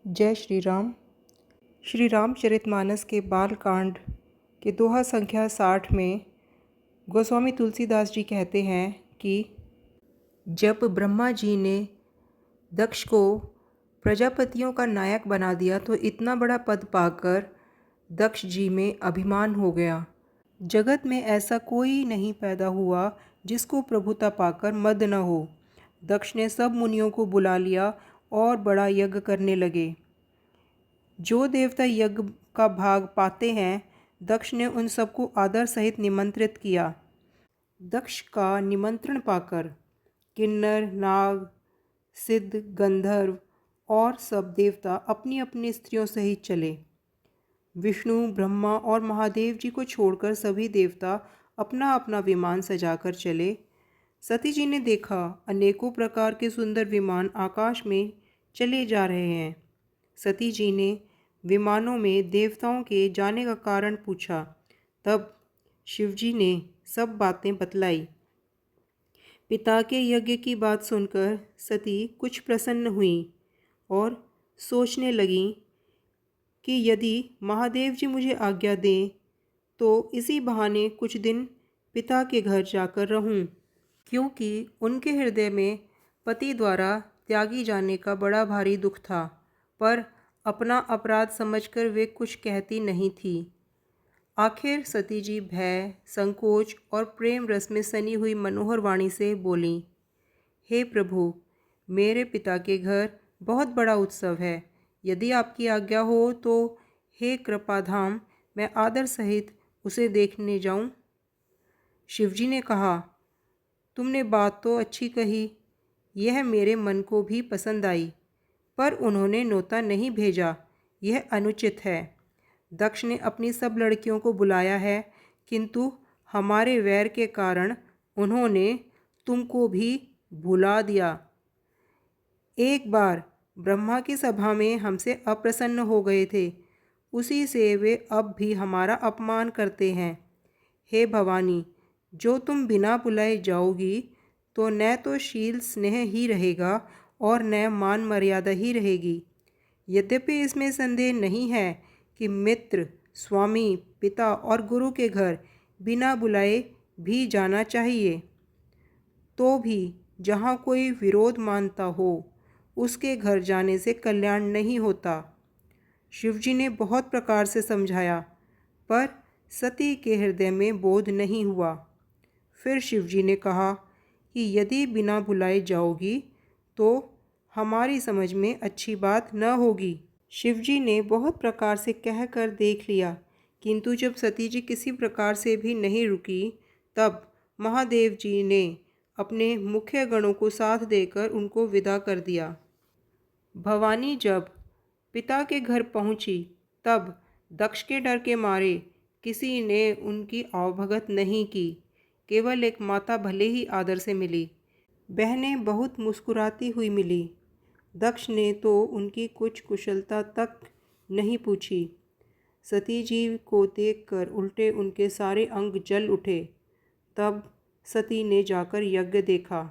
जय श्री राम। श्री रामचरितमानस के बालकांड के दोहा संख्या 60 में गोस्वामी तुलसीदास जी कहते हैं कि जब ब्रह्मा जी ने दक्ष को प्रजापतियों का नायक बना दिया तो इतना बड़ा पद पाकर दक्ष जी में अभिमान हो गया। जगत में ऐसा कोई नहीं पैदा हुआ जिसको प्रभुता पाकर मद न हो। दक्ष ने सब मुनियों को बुला लिया और बड़ा यज्ञ करने लगे। जो देवता यज्ञ का भाग पाते हैं, दक्ष ने उन सबको आदर सहित निमंत्रित किया। दक्ष का निमंत्रण पाकर किन्नर, नाग, सिद्ध, गंधर्व और सब देवता अपनी अपनी स्त्रियों सहित चले। विष्णु, ब्रह्मा और महादेव जी को छोड़कर सभी देवता अपना अपना विमान सजाकर चले। सती जी ने देखा अनेकों प्रकार के सुंदर विमान आकाश में चले जा रहे हैं। सती जी ने विमानों में देवताओं के जाने का कारण पूछा। तब शिवजी ने सब बातें बतलाई। पिता के यज्ञ की बात सुनकर सती कुछ प्रसन्न हुई और सोचने लगी कि यदि महादेव जी मुझे आज्ञा दें तो इसी बहाने कुछ दिन पिता के घर जाकर रहूं, क्योंकि उनके हृदय में पति द्वारा त्यागी जाने का बड़ा भारी दुख था, पर अपना अपराध समझकर वे कुछ कहती नहीं थी। आखिर सती जी भय, संकोच और प्रेम रस में सनी हुई मनोहर वाणी से बोली, हे प्रभु, मेरे पिता के घर बहुत बड़ा उत्सव है। यदि आपकी आज्ञा हो तो हे कृपाधाम, मैं आदर सहित उसे देखने जाऊं। शिवजी ने कहा, तुमने बात तो अच्छी कही, यह मेरे मन को भी पसंद आई, पर उन्होंने न्योता नहीं भेजा, यह अनुचित है। दक्ष ने अपनी सब लड़कियों को बुलाया है, किंतु हमारे वैर के कारण उन्होंने तुमको भी भुला दिया। एक बार ब्रह्मा की सभा में हमसे अप्रसन्न हो गए थे, उसी से वे अब भी हमारा अपमान करते हैं। हे भवानी, जो तुम बिना बुलाए जाओगी तो न तो शील स्नेह ही रहेगा और न मान मर्यादा ही रहेगी। यद्यपि इसमें संदेह नहीं है कि मित्र, स्वामी, पिता और गुरु के घर बिना बुलाए भी जाना चाहिए, तो भी जहाँ कोई विरोध मानता हो उसके घर जाने से कल्याण नहीं होता। शिवजी ने बहुत प्रकार से समझाया, पर सती के हृदय में बोध नहीं हुआ। फिर शिवजी ने कहा कि यदि बिना बुलाए जाओगी तो हमारी समझ में अच्छी बात न होगी। शिवजी ने बहुत प्रकार से कहकर देख लिया, किंतु जब सती जी किसी प्रकार से भी नहीं रुकी, तब महादेव जी ने अपने मुख्य गणों को साथ देकर उनको विदा कर दिया। भवानी जब पिता के घर पहुंची, तब दक्ष के डर के मारे किसी ने उनकी आवभगत नहीं की। केवल एक माता भले ही आदर से मिली। बहनें बहुत मुस्कुराती हुई मिली। दक्ष ने तो उनकी कुछ कुशलता तक नहीं पूछी। सती जी को देखकर उल्टे उनके सारे अंग जल उठे। तब सती ने जाकर यज्ञ देखा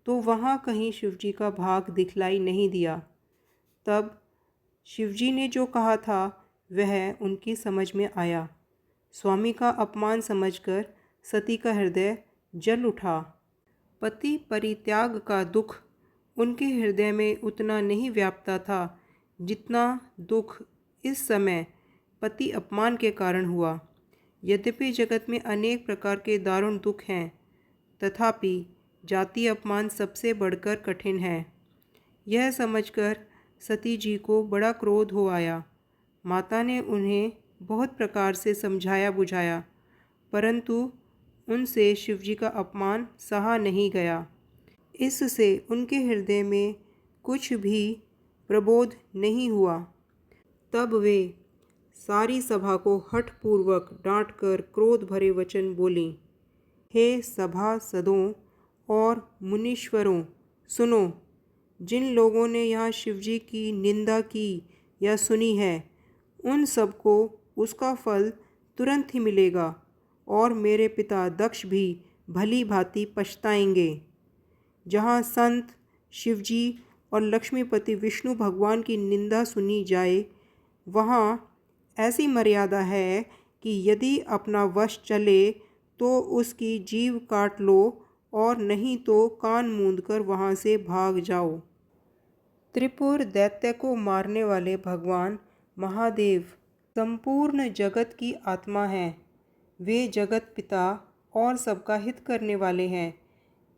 तो वहाँ कहीं शिवजी का भाग दिखलाई नहीं दिया। तब शिवजी ने जो कहा था वह उनकी समझ में आया। स्वामी का अपमान समझकर सती का हृदय जल उठा। पति परित्याग का दुख उनके हृदय में उतना नहीं व्यापता था जितना दुख इस समय पति अपमान के कारण हुआ। यद्यपि जगत में अनेक प्रकार के दारुण दुख हैं, तथापि जाति अपमान सबसे बढ़कर कठिन है। यह समझकर सती जी को बड़ा क्रोध हो आया। माता ने उन्हें बहुत प्रकार से समझाया बुझाया, परंतु उनसे शिवजी का अपमान सहा नहीं गया। इससे उनके हृदय में कुछ भी प्रबोध नहीं हुआ। तब वे सारी सभा को हठपूर्वक डांटकर क्रोध भरे वचन बोलीं, हे सभासदों और मुनीश्वरों, सुनो। जिन लोगों ने यहाँ शिवजी की निंदा की या सुनी है, उन सबको उसका फल तुरंत ही मिलेगा और मेरे पिता दक्ष भी भली भांति पछताएंगे। जहाँ संत, शिवजी और लक्ष्मीपति विष्णु भगवान की निंदा सुनी जाए, वहाँ ऐसी मर्यादा है कि यदि अपना वश चले तो उसकी जीभ काट लो और नहीं तो कान मूंदकर वहाँ से भाग जाओ। त्रिपुर दैत्य को मारने वाले भगवान महादेव संपूर्ण जगत की आत्मा हैं। वे जगत पिता और सबका हित करने वाले हैं।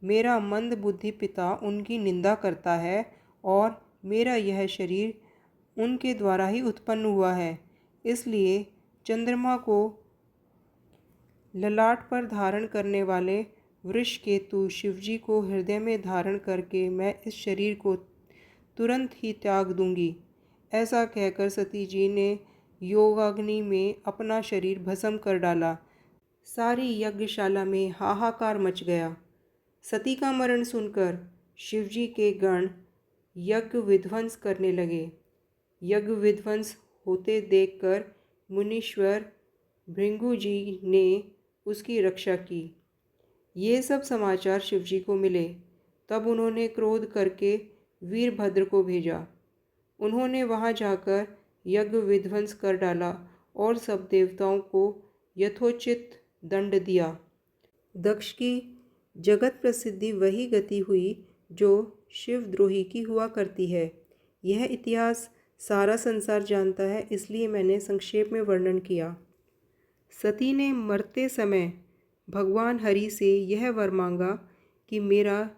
मेरा मंद बुद्धि पिता उनकी निंदा करता है और मेरा यह शरीर उनके द्वारा ही उत्पन्न हुआ है। इसलिए चंद्रमा को ललाट पर धारण करने वाले वृषकेतु शिवजी को हृदय में धारण करके मैं इस शरीर को तुरंत ही त्याग दूंगी। ऐसा कहकर सती जी ने योगाग्नि में अपना शरीर भस्म कर डाला। सारी यज्ञशाला में हाहाकार मच गया। सती का मरण सुनकर शिवजी के गण यज्ञ विध्वंस करने लगे। यज्ञ विध्वंस होते देखकर मुनीश्वर भृंगु जी ने उसकी रक्षा की। ये सब समाचार शिवजी को मिले। तब उन्होंने क्रोध करके वीरभद्र को भेजा। उन्होंने वहां जाकर यज्ञ विध्वंस कर डाला और सब देवताओं को यथोचित दंड दिया। दक्ष की जगत प्रसिद्धि वही गति हुई जो शिवद्रोही की हुआ करती है। यह इतिहास सारा संसार जानता है, इसलिए मैंने संक्षेप में वर्णन किया। सती ने मरते समय भगवान हरि से यह वर मांगा कि मेरा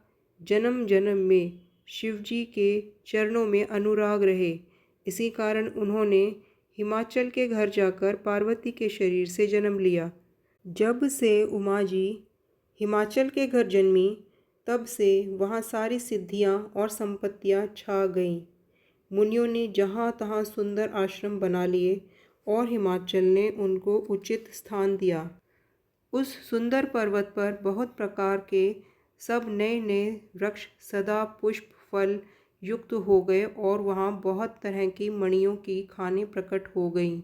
जन्म जन्म में शिवजी के चरणों में अनुराग रहे। इसी कारण उन्होंने हिमाचल के घर जाकर पार्वती के शरीर से जन्म लिया। जब से उमा जी हिमाचल के घर जन्मी, तब से वहाँ सारी सिद्धियाँ और संपत्तियाँ छा गईं। मुनियों ने जहाँ तहाँ सुंदर आश्रम बना लिए और हिमाचल ने उनको उचित स्थान दिया। उस सुंदर पर्वत पर बहुत प्रकार के सब नए नए वृक्ष सदा पुष्प फल युक्त हो गए और वहाँ बहुत तरह की मणियों की खानें प्रकट हो गईं।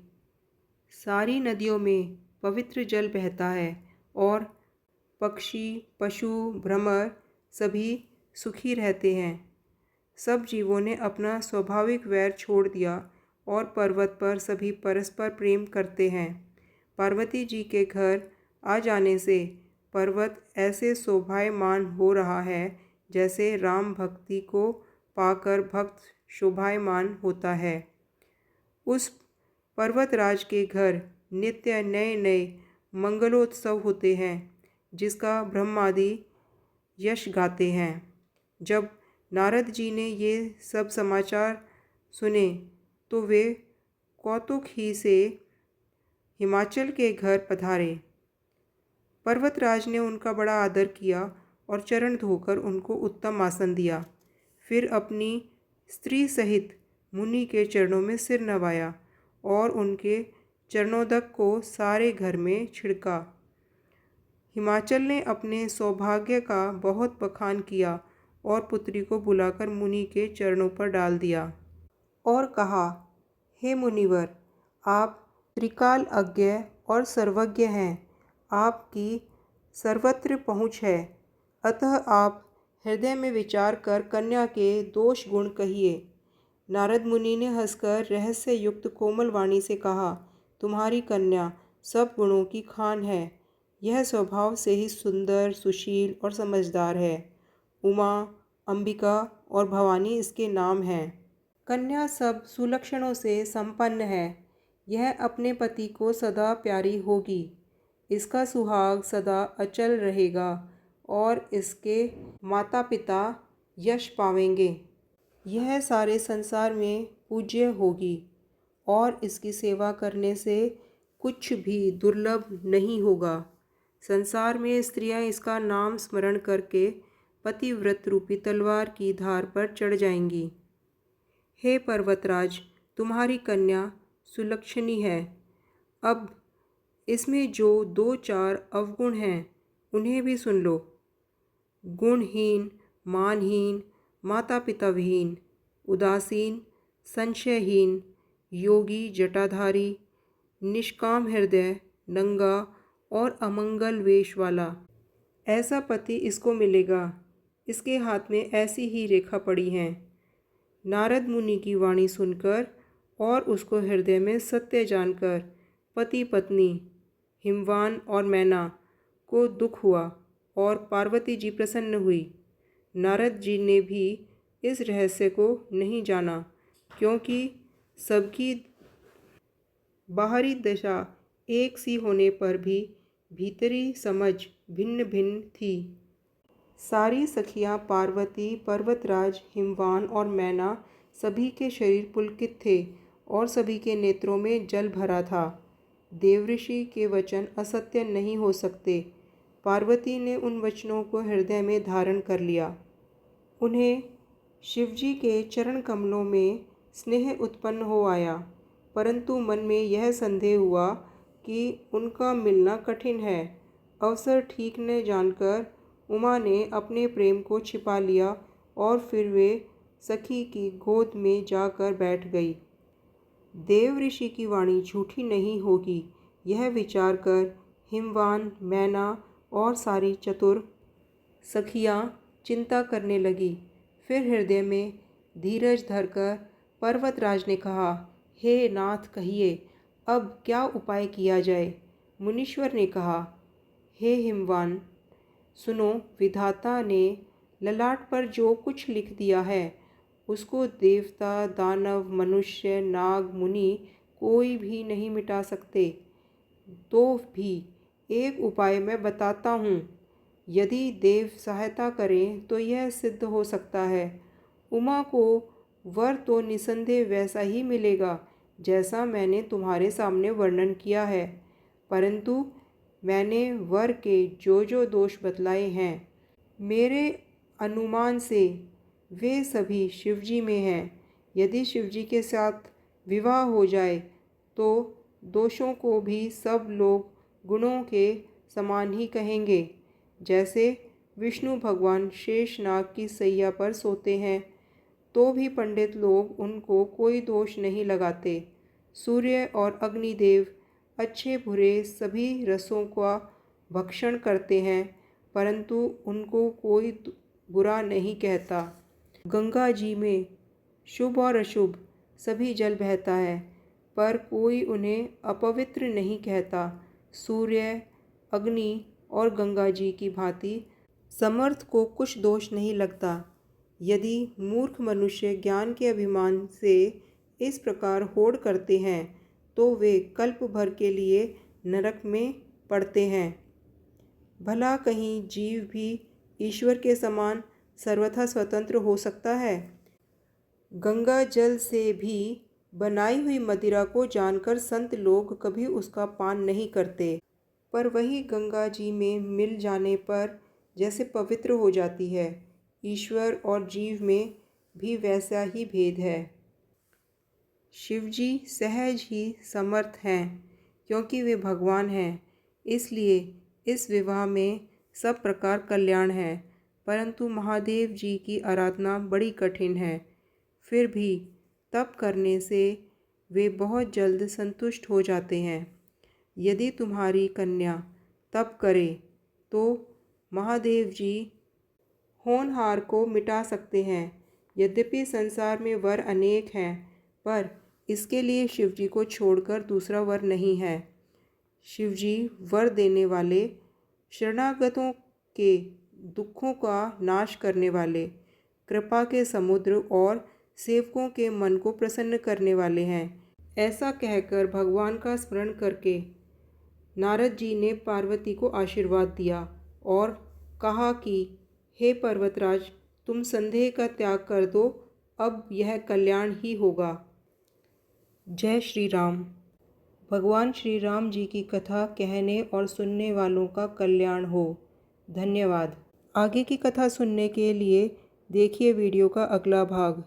सारी नदियों में पवित्र जल बहता है और पक्षी पशु भ्रमर सभी सुखी रहते हैं। सब जीवों ने अपना स्वाभाविक वैर छोड़ दिया और पर्वत पर सभी परस्पर प्रेम करते हैं। पार्वती जी के घर आ जाने से पर्वत ऐसे शोभायमान हो रहा है जैसे राम भक्ति को पाकर भक्त शोभायमान होता है। उस पर्वतराज के घर नित्य नए नए मंगलोत्सव होते हैं, जिसका ब्रह्मादि यश गाते हैं। जब नारद जी ने ये सब समाचार सुने तो वे कौतुक ही से हिमाचल के घर पधारे। पर्वतराज ने उनका बड़ा आदर किया और चरण धोकर उनको उत्तम आसन दिया। फिर अपनी स्त्री सहित मुनि के चरणों में सिर नवाया और उनके चरणोदक को सारे घर में छिड़का। हिमाचल ने अपने सौभाग्य का बहुत बखान किया और पुत्री को बुलाकर मुनि के चरणों पर डाल दिया और कहा, हे मुनिवर, आप त्रिकाल अज्ञ और सर्वज्ञ हैं। आपकी सर्वत्र पहुँच है, अतः आप हृदय में विचार कर कन्या के दोष गुण कहिए। नारद मुनि ने हंसकर रहस्य युक्त कोमल वाणी से कहा, तुम्हारी कन्या सब गुणों की खान है। यह स्वभाव से ही सुंदर, सुशील और समझदार है। उमा, अंबिका और भवानी इसके नाम हैं। कन्या सब सुलक्षणों से संपन्न है। यह अपने पति को सदा प्यारी होगी। इसका सुहाग सदा अचल रहेगा और इसके माता पिता यश पावेंगे। यह सारे संसार में पूज्य होगी और इसकी सेवा करने से कुछ भी दुर्लभ नहीं होगा। संसार में स्त्रियां इसका नाम स्मरण करके पतिव्रत रूपी तलवार की धार पर चढ़ जाएंगी। हे पर्वतराज, तुम्हारी कन्या सुलक्षणी है। अब इसमें जो 2-4 अवगुण हैं उन्हें भी सुन लो। गुणहीन, मानहीन, माता पिता विहीन, उदासीन, संशयहीन, योगी जटाधारी, निष्काम हृदय, नंगा और अमंगल वेश वाला, ऐसा पति इसको मिलेगा। इसके हाथ में ऐसी ही रेखा पड़ी है। नारद मुनि की वाणी सुनकर और उसको हृदय में सत्य जानकर पति पत्नी हिमवान और मैना को दुख हुआ और पार्वती जी प्रसन्न हुई। नारद जी ने भी इस रहस्य को नहीं जाना, क्योंकि सबकी बाहरी दशा एक सी होने पर भी भीतरी समझ भिन्न भिन्न थी। सारी सखियां पार्वती, पर्वतराज, हिमवान और मैना सभी के शरीर पुलकित थे और सभी के नेत्रों में जल भरा था। देवऋषि के वचन असत्य नहीं हो सकते। पार्वती ने उन वचनों को हृदय में धारण कर लिया। उन्हें शिवजी के चरण कमलों में स्नेह उत्पन्न हो आया, परंतु मन में यह संदेह हुआ कि उनका मिलना कठिन है। अवसर ठीक न जानकर उमा ने अपने प्रेम को छिपा लिया और फिर वे सखी की गोद में जाकर बैठ गई। देव ऋषि की वाणी झूठी नहीं होगी, यह विचार कर हिमवान, मैना और सारी चतुर सखियां चिंता करने लगी। फिर हृदय में धीरज धरकर पर्वतराज ने कहा, हे नाथ, कहिए अब क्या उपाय किया जाए। मुनीश्वर ने कहा, हे हिमवान, सुनो, विधाता ने ललाट पर जो कुछ लिख दिया है उसको देवता, दानव, मनुष्य, नाग, मुनि कोई भी नहीं मिटा सकते। तो भी एक उपाय मैं बताता हूँ, यदि देव सहायता करें तो यह सिद्ध हो सकता है। उमा को वर तो निसंदेह वैसा ही मिलेगा जैसा मैंने तुम्हारे सामने वर्णन किया है, परंतु मैंने वर के जो जो दोष बतलाए हैं, मेरे अनुमान से वे सभी शिवजी में हैं। यदि शिवजी के साथ विवाह हो जाए तो दोषों को भी सब लोग गुणों के समान ही कहेंगे। जैसे विष्णु भगवान शेषनाग की सैया पर सोते हैं तो भी पंडित लोग उनको कोई दोष नहीं लगाते। सूर्य और अग्निदेव अच्छे बुरे सभी रसों का भक्षण करते हैं, परंतु उनको कोई बुरा नहीं कहता। गंगा जी में शुभ और अशुभ सभी जल बहता है, पर कोई उन्हें अपवित्र नहीं कहता। सूर्य, अग्नि और गंगा जी की भांति समर्थ को कुछ दोष नहीं लगता। यदि मूर्ख मनुष्य ज्ञान के अभिमान से इस प्रकार होड़ करते हैं तो वे कल्प भर के लिए नरक में पड़ते हैं। भला कहीं जीव भी ईश्वर के समान सर्वथा स्वतंत्र हो सकता है? गंगा जल से भी बनाई हुई मदिरा को जानकर संत लोग कभी उसका पान नहीं करते, पर वही गंगा जी में मिल जाने पर जैसे पवित्र हो जाती है। ईश्वर और जीव में भी वैसा ही भेद है। शिवजी सहज ही समर्थ हैं, क्योंकि वे भगवान हैं, इसलिए इस विवाह में सब प्रकार कल्याण है। परंतु महादेव जी की आराधना बड़ी कठिन है। फिर भी तप करने से वे बहुत जल्द संतुष्ट हो जाते हैं। यदि तुम्हारी कन्या तप करे तो महादेव जी होनहार को मिटा सकते हैं। यद्यपि संसार में वर अनेक हैं, पर इसके लिए शिवजी को छोड़कर दूसरा वर नहीं है। शिवजी वर देने वाले, शरणागतों के दुखों का नाश करने वाले, कृपा के समुद्र और सेवकों के मन को प्रसन्न करने वाले हैं। ऐसा कहकर भगवान का स्मरण करके नारद जी ने पार्वती को आशीर्वाद दिया और कहा कि हे पर्वतराज, तुम संदेह का त्याग कर दो, अब यह कल्याण ही होगा। जय श्री राम। भगवान श्री राम जी की कथा कहने और सुनने वालों का कल्याण हो। धन्यवाद। आगे की कथा सुनने के लिए देखिए वीडियो का अगला भाग।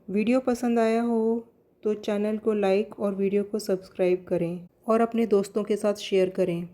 वीडियो पसंद आया हो तो चैनल को लाइक और वीडियो को सब्सक्राइब करें और अपने दोस्तों के साथ शेयर करें।